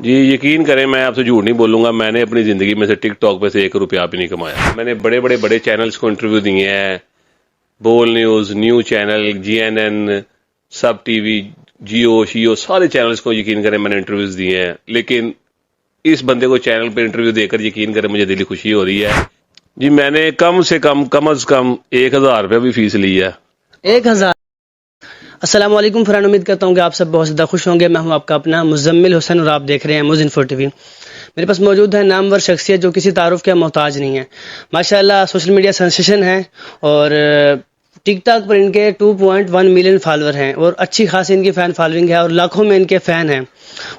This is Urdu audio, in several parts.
جی یقین کریں میں آپ سے جھوٹ نہیں بولوں گا، میں نے اپنی زندگی میں سے ٹک ٹاک پہ سے 1 روپیہ بھی نہیں کمایا۔ میں نے بڑے چینلز کو انٹرویو دیے ہیں، بول نیوز، نیو چینل، جی این این، سب ٹی وی، جیو شیو، سارے چینلز کو یقین کریں میں نے انٹرویوز دیے ہیں، لیکن اس بندے کو چینل پہ انٹرویو دے کر یقین کریں مجھے دلی خوشی ہو رہی ہے۔ جی میں نے کم از کم 1000 روپیہ بھی فیس لی ہے۔ 1000۔ السلام علیکم فرحان، امید کرتا ہوں کہ آپ سب بہت زیادہ خوش ہوں گے۔ میں ہوں آپ کا اپنا مزمل حسین اور آپ دیکھ رہے ہیں موز انفو ٹی وی۔ میرے پاس موجود ہے نامور شخصیت جو کسی تعارف کے محتاج نہیں ہے، ماشاءاللہ سوشل میڈیا سینسیشن ہے، اور ٹک ٹاک پر ان کے 2.1 ملین فالوور ہیں، اور اچھی خاصی ان کی فین فالوئنگ ہے، اور لاکھوں میں ان کے فین ہیں،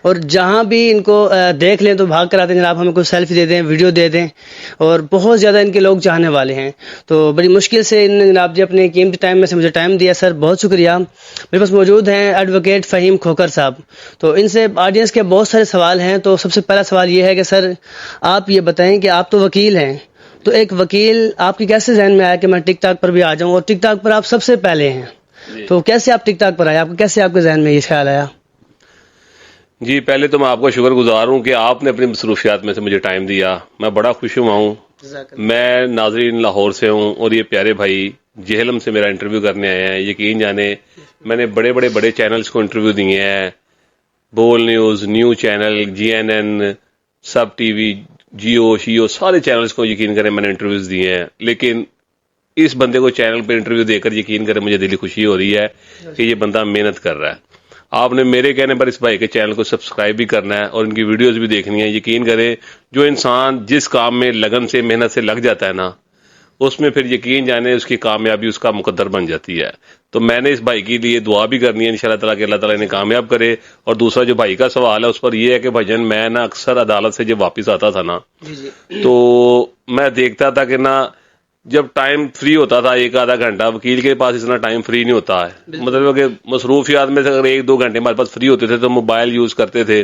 اور جہاں بھی ان کو دیکھ لیں تو بھاگ کر آتے ہیں، جناب ہمیں کوئی سیلفی دے دیں، ویڈیو دے دیں، اور بہت زیادہ ان کے لوگ چاہنے والے ہیں۔ تو بڑی مشکل سے ان نے جناب جی اپنے قیمتی ٹائم میں سے مجھے ٹائم دیا، سر بہت شکریہ۔ میرے پاس موجود ہیں ایڈوکیٹ فہیم کھوکر صاحب، تو ان سے آڈینس کے بہت سارے سوال ہیں۔ تو سب سے پہلا سوال یہ ہے کہ سر آپ یہ بتائیں کہ آپ تو وکیل ہیں، تو ایک وکیل آپ کی کیسے ذہن میں آیا کہ میں ٹک ٹاک پر بھی آ جاؤں، اور ٹک ٹاک پر آپ سب سے پہلے ہیں، تو کیسے آپ ٹک ٹاک پر آئے، آپ کو کیسے آپ کے ذہن میں یہ خیال آیا؟ جی پہلے تو میں آپ کا شکر گزار ہوں کہ آپ نے اپنی مصروفیات میں سے مجھے ٹائم دیا، میں بڑا خوش ہوا ہوں۔ میں ناظرین لاہور سے ہوں، اور یہ پیارے بھائی جہلم سے میرا انٹرویو کرنے آئے ہیں۔ یقین جانے میں نے بڑے چینلز کو انٹرویو دیے ہیں، بول نیوز، نیو چینل، جی این این، سب ٹی وی، جیو شیو، سارے چینلز کو یقین کریں میں نے انٹرویوز دیے ہیں، لیکن اس بندے کو چینل پہ انٹرویو دے کر یقین کریں مجھے دلی خوشی ہو رہی ہے کہ یہ بندہ محنت کر رہا ہے۔ آپ نے میرے کہنے پر اس بھائی کے چینل کو سبسکرائب بھی کرنا ہے اور ان کی ویڈیوز بھی دیکھنی ہے۔ یقین کریں جو انسان جس کام میں لگن سے محنت سے لگ جاتا ہے نا، اس میں پھر یقین جانے اس کی کامیابی اس کا مقدر بن جاتی ہے۔ تو میں نے اس بھائی کے لیے دعا بھی کرنی ہے انشاءاللہ تعالیٰ کہ اللہ تعالیٰ انہیں کامیاب کرے۔ اور دوسرا جو بھائی کا سوال ہے اس پر یہ ہے کہ بھجن میں نا اکثر عدالت سے جب واپس آتا تھا نا، تو میں دیکھتا تھا کہ نا جب ٹائم فری ہوتا تھا 1 آدھا گھنٹہ، وکیل کے پاس اتنا ٹائم فری نہیں ہوتا ہے، مطلب کہ مصروفیات میں سے اگر 1-2 گھنٹے ہمارے پاس فری ہوتے تھے تو موبائل یوز کرتے تھے،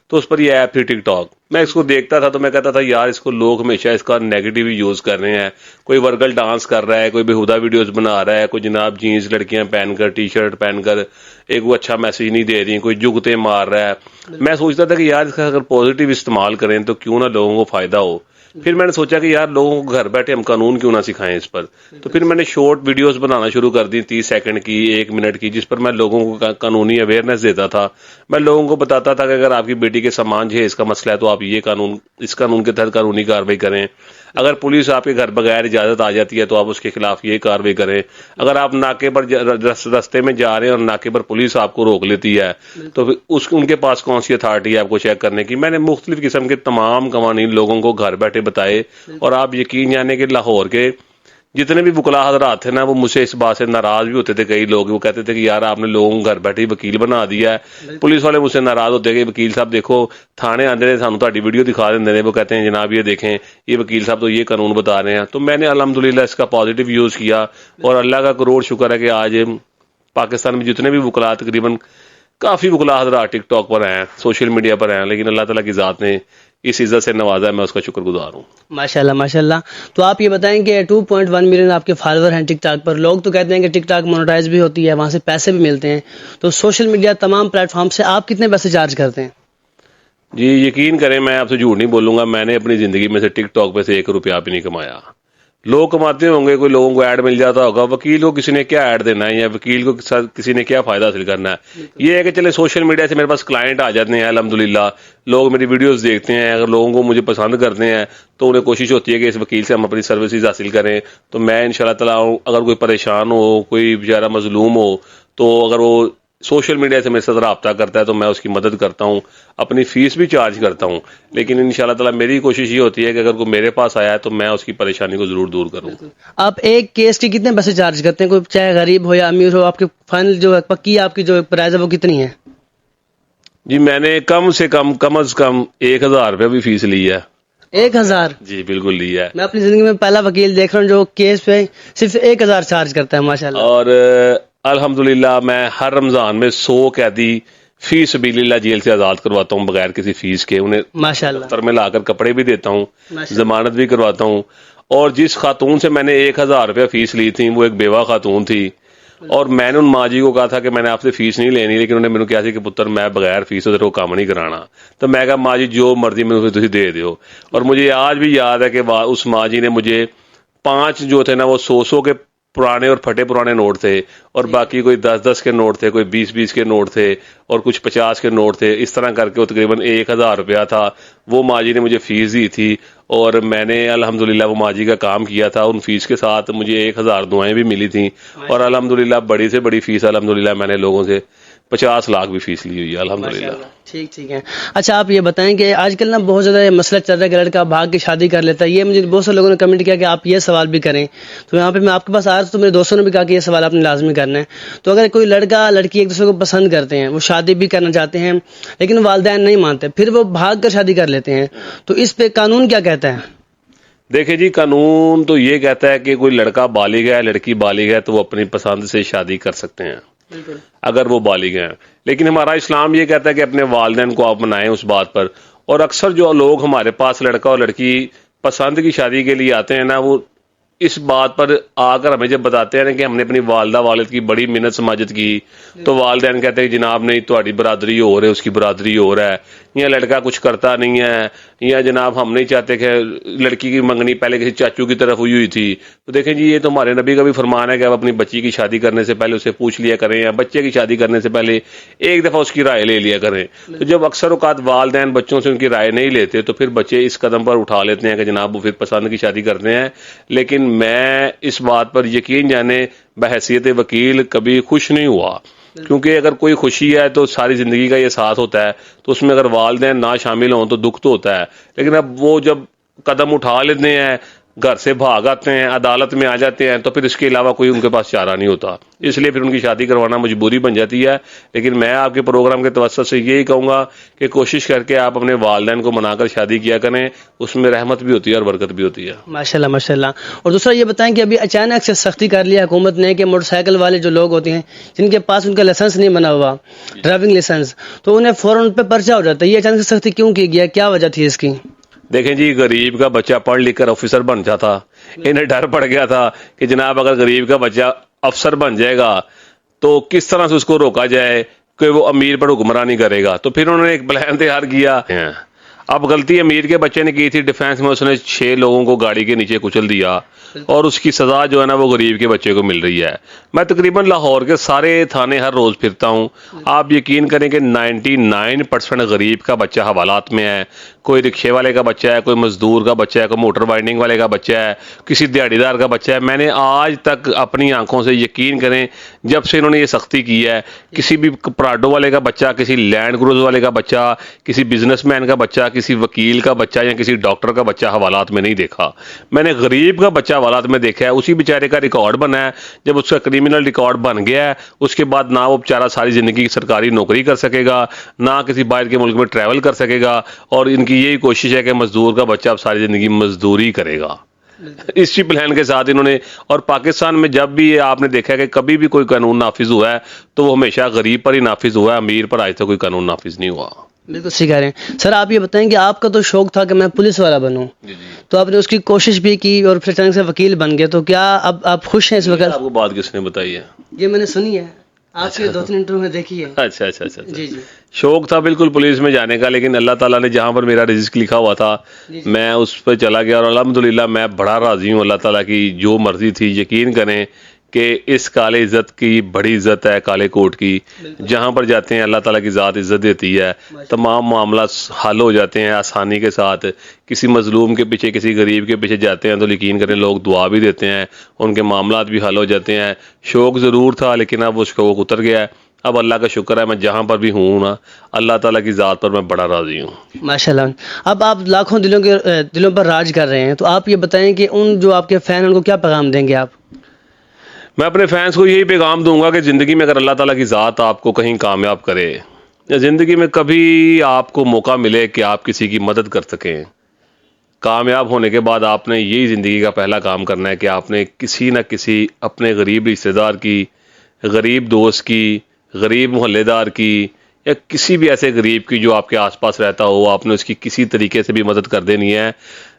تو اس پر یہ ایپ تھی ٹک ٹاک۔ میں اس کو دیکھتا تھا تو میں کہتا تھا یار اس کو لوگ ہمیشہ اس کا نیگیٹو یوز کر رہے ہیں، کوئی ورگل ڈانس کر رہا ہے، کوئی بےہودہ ویڈیوز بنا رہا ہے، کوئی جناب جینز لڑکیاں پہن کر ٹی شرٹ پہن کر ایک وہ اچھا میسج نہیں دے رہی، کوئی جگتے مار رہا ہے۔ میں سوچتا تھا کہ یار اس کا اگر پازیٹیو استعمال کریں تو کیوں نہ لوگوں کو فائدہ ہو۔ پھر میں نے سوچا کہ یار لوگوں کو گھر بیٹھے ہم قانون کیوں نہ سکھائیں اس پر، تو پھر میں نے شارٹ ویڈیوز بنانا شروع کر دی 30 سیکنڈ کی، 1 منٹ کی، جس پر میں لوگوں کو قانونی اویئرنیس دیتا تھا۔ میں لوگوں کو بتاتا تھا کہ اگر آپ کی بیٹی کے سامان جہیز کا مسئلہ ہے تو آپ یہ قانون، اس قانون کے تحت قانونی کارروائی کریں۔ اگر پولیس آپ کے گھر بغیر اجازت آ جاتی ہے تو آپ اس کے خلاف یہ کارروائی کریں۔ اگر آپ ناکے پر رستے میں جا رہے ہیں اور ناکے پر پولیس آپ کو روک لیتی ہے تو ان کے پاس کون سی اتھارٹی ہے آپ کو چیک کرنے کی۔ میں نے مختلف قسم کے تمام قوانین لوگوں کو گھر بیٹھے بتائے، اور آپ یقین جانے کہ لاہور کے جتنے بھی وکلا حضرات تھے نا وہ مجھ سے اس بات سے ناراض بھی ہوتے تھے۔ کئی لوگ وہ کہتے تھے کہ یار آپ نے لوگوں کو گھر بیٹھے وکیل بنا دیا ہے۔ پولیس والے مجھ سے ناراض ہوتے کہ وکیل صاحب دیکھو تھانے آندے نے سانو تہاڈی ویڈیو دکھا دیندے نے، وہ کہتے ہیں جناب یہ دیکھیں یہ وکیل صاحب تو یہ قانون بتا رہے ہیں۔ تو میں نے الحمدللہ اس کا پازیٹیو یوز کیا، اور اللہ کا کروڑ شکر ہے کہ آج پاکستان میں جتنے بھی وکلا تقریباً کافی وکلا حضرات ٹک ٹاک پر ہیں، سوشل میڈیا پر ہیں، لیکن اللہ تعالیٰ کی ذات نے اس عزت سے نوازا ہے، میں اس کا شکر گزار ہوں۔ ماشاءاللہ ماشاءاللہ۔ تو آپ یہ بتائیں کہ 2.1 ملین آپ کے فالوور ہیں ٹک ٹاک پر، لوگ تو کہتے ہیں کہ ٹک ٹاک مونیٹائز بھی ہوتی ہے، وہاں سے پیسے بھی ملتے ہیں، تو سوشل میڈیا تمام پلیٹ فارم سے آپ کتنے پیسے چارج کرتے ہیں؟ جی یقین کریں میں آپ سے جھوٹ نہیں بولوں گا، میں نے اپنی زندگی میں سے ٹک ٹاک پہ سے 1 روپیہ بھی نہیں کمایا۔ لوگ کماتے ہوں گے، کوئی لوگوں کو ایڈ مل جاتا ہوگا، وکیل کو کسی نے کیا ایڈ دینا ہے، یا وکیل کو کسی نے کیا فائدہ حاصل کرنا ہے۔ یہ ہے کہ چلے سوشل میڈیا سے میرے پاس کلائنٹ آ جاتے ہیں الحمدللہ، لوگ میری ویڈیوز دیکھتے ہیں، اگر لوگوں کو مجھے پسند کرتے ہیں تو انہیں کوشش ہوتی ہے کہ اس وکیل سے ہم اپنی سروسز حاصل کریں۔ تو میں انشاءاللہ تعالیٰ اگر کوئی پریشان ہو، کوئی بیچارہ مظلوم ہو، تو اگر وہ سوشل میڈیا سے میرے ساتھ رابطہ کرتا ہے تو میں اس کی مدد کرتا ہوں، اپنی فیس بھی چارج کرتا ہوں، لیکن انشاءاللہ تعالیٰ میری کوشش یہ ہوتی ہے کہ اگر کوئی میرے پاس آیا ہے تو میں اس کی پریشانی کو ضرور دور کروں۔ آپ ایک کیس کے کتنے پیسے چارج کرتے ہیں؟ کوئی چاہے غریب ہو یا امیر ہو، آپ کے فائنل جو پکی آپ کی جو پرائز ہے وہ کتنی ہے؟ جی میں نے کم از کم 1000 روپیہ بھی فیس لی ہے۔ 1000؟ جی بالکل لی ہے۔ میں اپنی زندگی میں پہلا وکیل دیکھ رہا ہوں جو کیس پہ صرف 1000 چارج کرتا ہے، ماشاءاللہ۔ اور الحمدللہ میں ہر رمضان میں 100 قیدی فی سبیل اللہ جیل سے آزاد کرواتا ہوں بغیر کسی فیس کے، انہیں ماشاءاللہ دفتر میں لا کر کپڑے بھی دیتا ہوں، ضمانت بھی کرواتا ہوں۔ اور جس خاتون سے میں نے 1000 روپیہ فیس لی تھی وہ ایک بیوہ خاتون تھی، اور میں نے ان ماں جی کو کہا تھا کہ میں نے آپ سے فیس نہیں لینی, لیکن انہوں نے میرے کہا کہ پتر میں بغیر فیس تو تیرے کو کام نہیں کرانا. تو میں کہا ماں جی جو مرضی میرے تھی دے دیو. اور مجھے آج بھی یاد ہے کہ اس ماں جی نے مجھے 5 جو تھے نا وہ 100 کے پرانے اور پھٹے پرانے نوٹ تھے, اور باقی کوئی 10 کے نوٹ تھے, کوئی 20 کے نوٹ تھے, اور کچھ 50 کے نوٹ تھے. اس طرح کر کے وہ تقریباً 1000 روپیہ تھا. وہ ماں جی نے مجھے فیس دی تھی, اور میں نے الحمدللہ وہ ماں جی کا کام کیا تھا. ان فیس کے ساتھ مجھے 1000 دعائیں بھی ملی تھیں, اور الحمدللہ بڑی سے بڑی فیس الحمدللہ میں نے لوگوں سے 50 لاکھ بھی فیس لی ہوئی ہے الحمدللہ. ٹھیک ہے. اچھا آپ یہ بتائیں کہ آج کل نا بہت زیادہ یہ مسئلہ چل رہا ہے کہ لڑکا بھاگ کے شادی کر لیتا ہے. یہ مجھے بہت سے لوگوں نے کمنٹ کیا کہ آپ یہ سوال بھی کریں, تو یہاں پہ میں آپ کے پاس آ رہا ہوں, تو میرے دوستوں نے بھی کہا کہ یہ سوال آپ نے لازمی کرنا ہے. تو اگر کوئی لڑکا لڑکی ایک دوسرے کو پسند کرتے ہیں, وہ شادی بھی کرنا چاہتے ہیں, لیکن والدین نہیں مانتے, پھر وہ بھاگ کر شادی کر لیتے ہیں, تو اس پہ قانون کیا کہتا ہے؟ دیکھیں جی, قانون تو یہ کہتا ہے کہ کوئی لڑکا بالغ ہے, لڑکی بالغ ہے, تو وہ اپنی پسند سے شادی کر سکتے ہیں اگر وہ بالغ ہیں. لیکن ہمارا اسلام یہ کہتا ہے کہ اپنے والدین کو آپ منائیں اس بات پر. اور اکثر جو لوگ ہمارے پاس لڑکا اور لڑکی پسند کی شادی کے لیے آتے ہیں نا, وہ اس بات پر آ کر ہمیں جب بتاتے ہیں کہ ہم نے اپنی والدہ والد کی بڑی منت سماجت کی, تو والدین کہتے ہیں جناب نہیں تہاڈی برادری ہو رہی ہے, اس کی برادری ہو رہا ہے, یا لڑکا کچھ کرتا نہیں ہے, یا جناب ہم نہیں چاہتے کہ لڑکی کی منگنی پہلے کسی چاچو کی طرف ہوئی تھی. تو دیکھیں جی, یہ تو ہمارے نبی کا بھی فرمان ہے کہ آپ اپنی بچی کی شادی کرنے سے پہلے اسے پوچھ لیا کریں, یا بچے کی شادی کرنے سے پہلے ایک دفعہ اس کی رائے لے لیا کریں. تو جب اکثر اوقات والدین بچوں سے ان کی رائے نہیں لیتے, تو پھر بچے اس قدم پر اٹھا لیتے ہیں کہ جناب وہ پھر پسند کی شادی کرتے ہیں. لیکن میں اس بات پر یقین جانے بحیثیت وکیل کبھی خوش نہیں ہوا, کیونکہ اگر کوئی خوشی ہے تو ساری زندگی کا یہ ساتھ ہوتا ہے, تو اس میں اگر والدین نہ شامل ہوں تو دکھ تو ہوتا ہے. لیکن اب وہ جب قدم اٹھا لیتے ہیں, گھر سے بھاگ آتے ہیں, عدالت میں آ جاتے ہیں, تو پھر اس کے علاوہ کوئی ان کے پاس چارہ نہیں ہوتا, اس لیے پھر ان کی شادی کروانا مجبوری بن جاتی ہے. لیکن میں آپ کے پروگرام کے توسط سے یہی کہوں گا کہ کوشش کر کے آپ اپنے والدین کو منا کر شادی کیا کریں, اس میں رحمت بھی ہوتی ہے اور برکت بھی ہوتی ہے. ماشاءاللہ ماشاءاللہ. اور دوسرا یہ بتائیں کہ ابھی اچانک سے سختی کر لی حکومت نے کہ موٹر سائیکل والے جو لوگ ہوتے ہیں جن کے پاس ان کا لائسنس نہیں بنا ہوا, ڈرائیونگ لائسنس, تو انہیں فوراً پہ پرچہ ہو جاتا ہے. یہ اچانک سے سختی کیوں کی گیا, کیا وجہ تھی اس کی؟ دیکھیں جی, غریب کا بچہ پڑھ لکھ کر آفیسر بن جاتا, انہیں ڈر پڑ گیا تھا کہ جناب اگر غریب کا بچہ افسر بن جائے گا تو کس طرح سے اس کو روکا جائے کہ وہ امیر پر حکمرانی کرے گا. تو پھر انہوں نے ایک پلان تیار کیا. اب غلطی امیر کے بچے نے کی تھی, ڈیفینس میں اس نے 6 لوگوں کو گاڑی کے نیچے کچل دیا, اور اس کی سزا جو ہے نا وہ غریب کے بچے کو مل رہی ہے. میں تقریباً لاہور کے سارے تھانے ہر روز پھرتا ہوں. آپ یقین کریں کہ 99% غریب کا بچہ حوالات میں ہے. کوئی رکشے والے کا بچہ ہے, کوئی مزدور کا بچہ ہے, کوئی موٹر بائنڈنگ والے کا بچہ ہے, کسی دیہڑی دار کا بچہ ہے. میں نے آج تک اپنی آنکھوں سے, یقین کریں جب سے انہوں نے یہ سختی کی ہے, کسی بھی پراڈو والے کا بچہ, کسی لینڈ کروز والے کا بچہ, کسی بزنس مین کا بچہ, کسی وکیل کا بچہ یا کسی ڈاکٹر کا بچہ حوالات میں نہیں دیکھا. میں نے غریب کا بچہ حوالات میں دیکھا ہے. اسی بیچارے کا ریکارڈ بنا ہے, جب اس کا کرمنل ریکارڈ بن گیا ہے اس کے بعد نہ وہ بیچارہ ساری زندگی سرکاری نوکری کر سکے گا, نہ کسی باہر کے ملک میں ٹریول کر سکے گا, اور ان کی یہی کوشش ہے کہ مزدور کا بچہ اب ساری زندگی مزدوری کرے گا. اسی پلان کے ساتھ انہوں نے, اور پاکستان میں جب بھی آپ نے دیکھا کہ کبھی بھی کوئی قانون نافذ ہوا ہے تو وہ ہمیشہ غریب پر ہی نافذ ہوا ہے, امیر پر آج تک کوئی قانون نافذ نہیں ہوا. بالکل صحیح کہہ رہے ہیں سر. آپ یہ بتائیں کہ آپ کا تو شوق تھا کہ میں پولیس والا بنوں, تو آپ نے اس کی کوشش بھی کی اور پھر اچانک سے وکیل بن گئے, تو کیا اب آپ خوش ہیں اس وقت؟ آپ کو بات کس نے بتائی ہے؟ یہ میں نے سنی ہے, آپ کے 2-3 انٹرویو میں دیکھی ہے. اچھا. جی. شوق تھا بالکل پولیس میں جانے کا, لیکن اللہ تعالیٰ نے جہاں پر میرا رزق لکھا ہوا تھا میں اس پہ چلا گیا, اور الحمدللہ میں بڑا راضی ہوں. اللہ تعالیٰ کی جو مرضی تھی, یقین کریں کہ اس کالے عزت کی بڑی عزت ہے کالے کوٹ کی. جہاں پر جاتے ہیں اللہ تعالیٰ کی ذات عزت دیتی ہے, تمام معاملات حل ہو جاتے ہیں آسانی کے ساتھ. کسی مظلوم کے پیچھے, کسی غریب کے پیچھے جاتے ہیں تو یقین کریں لوگ دعا بھی دیتے ہیں, ان کے معاملات بھی حل ہو جاتے ہیں. شوق ضرور تھا لیکن اب وہ شوق اتر گیا ہے. اب اللہ کا شکر ہے, میں جہاں پر بھی ہوں نا, اللہ تعالیٰ کی ذات پر میں بڑا راضی ہوں. ماشاءاللہ. اب آپ لاکھوں دلوں پر راج کر رہے ہیں, تو آپ یہ بتائیں کہ ان جو آپ کے فین ہیں ان کو کیا پیغام دیں گے آپ؟ میں اپنے فینس کو یہی پیغام دوں گا کہ زندگی میں اگر اللہ تعالیٰ کی ذات آپ کو کہیں کامیاب کرے, یا زندگی میں کبھی آپ کو موقع ملے کہ آپ کسی کی مدد کر سکیں, کامیاب ہونے کے بعد آپ نے یہی زندگی کا پہلا کام کرنا ہے کہ آپ نے کسی نہ کسی اپنے غریب رشتہ دار کی, غریب دوست کی, غریب محلے دار کی, یا کسی بھی ایسے غریب کی جو آپ کے آس پاس رہتا ہو, آپ نے اس کی کسی طریقے سے بھی مدد کر دینی ہے.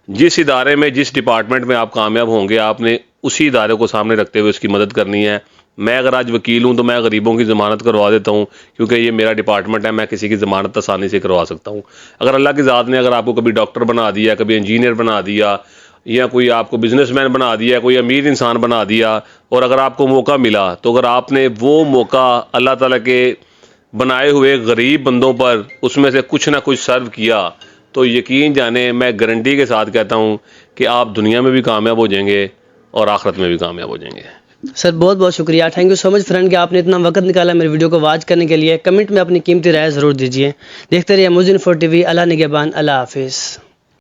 جس ادارے میں, جس ڈپارٹمنٹ میں آپ کامیاب ہوں گے, آپ نے اسی ادارے کو سامنے رکھتے ہوئے اس کی مدد کرنی ہے, میں اگر آج وکیل ہوں تو میں غریبوں کی ضمانت کروا دیتا ہوں کیونکہ یہ میرا ڈپارٹمنٹ ہے, میں کسی کی ضمانت آسانی سے کروا سکتا ہوں. اگر اللہ کی ذات نے اگر آپ کو کبھی ڈاکٹر بنا دیا, کبھی انجینئر بنا دیا, یا کوئی آپ کو بزنس مین بنا دیا, کوئی امیر انسان بنا دیا, اور اگر آپ کو موقع ملا تو اگر آپ نے وہ موقع اللہ تعالیٰ کے بنائے ہوئے غریب بندوں پر اس میں سے کچھ نہ کچھ سرو کیا تو یقین جانے میں گارنٹی کے ساتھ کہتا ہوں کہ آپ دنیا میں بھی کامیاب ہو جائیں گے اور آخرت میں بھی کامیاب ہو جائیں گے. سر بہت بہت شکریہ, thank you so much friend کہ آپ نے اتنا وقت نکالا میری ویڈیو کو واچ کرنے کے لیے. کمنٹ میں اپنی قیمتی رائے ضرور دیجیے. دیکھتے رہیے موزن 4 TV. اللہ نگہبان, اللہ حافظ.